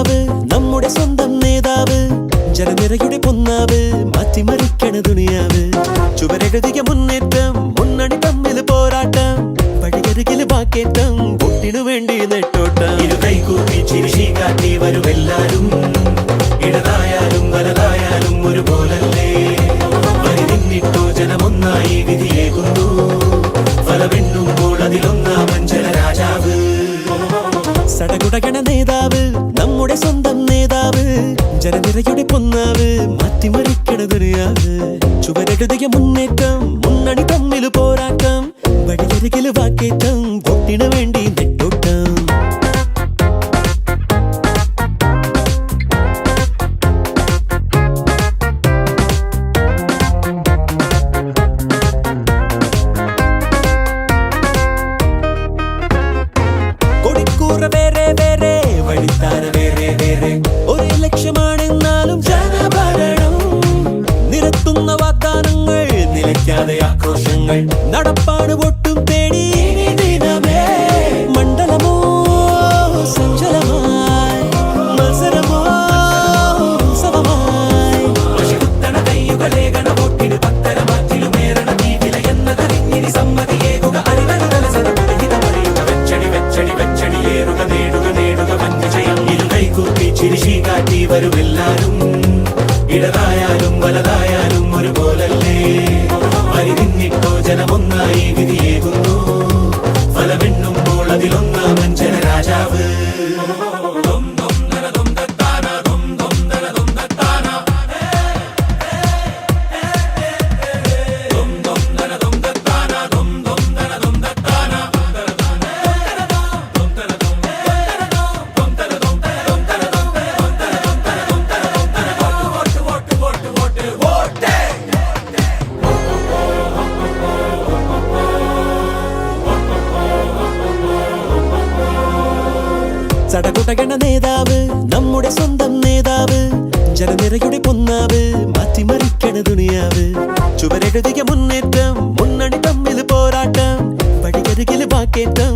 നേതാവ് നമ്മുടെ സ്വന്തം നേതാവ് ജനനിരയുടെ പൊന്നാവ് മാറ്റിമറിക്കണ ദുനിയാവ് ചുവരെഴുതിയ മുന്നേറ്റം മുന്നണി തമ്മിൽ പോരാട്ടം വഴിയരികില് വാക്കേറ്റം വോട്ടിനു വേണ്ടി നെട്ടോട്ടം ഇരുകൈകൂപ്പി ചിരിശി കാട്ടി വരുമെല്ലാരും ഇടതായാലും വലതായാലും ഒരുപോലല്ലേ വരി നിന്നിട്ടോ ജനമൊന്നായി വിധിയേകുന്നു ഫലമെണ്ണുമ്പോൾ അതിലൊന്നാമൻ ജനരാജാവ് സടകുടകണ നേതാവ് നമ്മുടെ സ്വന്തം നേതാവ് ജനനിരയുടെ പൊന്നാവ് മാറ്റിമറിക്കണ ദുനിയാവ് ചുവരെഴുതിയ മുന്നേറ്റം മുന്നണി തമ്മിൽ പോരാട്ടം വഴിയരികില് വാക്കേറ്റം വോട്ടിനു വേണ്ടി നെട്ടോട്ടം കൊടിക്കൂറ വേറെ വേറെ വഴിത്താര വേറെ വേറെ ഒരേ ലക്ഷ്യമാണെന്നാലും ജനഭരണം നിരത്തുന്ന വാഗ്ദാനങ്ങൾ നിലയ്ക്കാതെ ആക്രോശങ്ങൾ നടപ്പാട് ഒട്ടും തേടി ദിനമേ മണ്ഡലമോ സഞ്ചലമായി മത്സരമോ ഉത്സവമായി കയ്യുകളേകണ വോട്ടിന് പത്തര മാറ്റിലുമേറണ തീവില എന്നതറിഞ്ഞിനി സമ്മതിയേകുക വെച്ചടിയേറുക നേടുക നേടുക വന്യജയം ഇരുകൈകൂപ്പി ചിരിശി കാട്ടി വരുമെല്ലാരും ഇടതായാലും വലതായാലും ഒരുപോലല്ലേ വരി നിന്നിട്ടോ ജനമൊന്നായി വിധിയേകുന്നു ഫലമെണ്ണുമ്പോൾ അതിലൊന്നാമൻ ജനരാജാവ് സടകുടകണ നേതാവ് നമ്മുടെ സ്വന്തം നേതാവ് ജനനിരയുടെ പൊന്നാവ് മാറ്റിമറിക്കണ ദുനിയാവ് ചുവരെഴുതിയ മുന്നേറ്റം മുന്നണി തമ്മിൽ പോരാട്ടം വഴിയരികില് വാക്കേറ്റം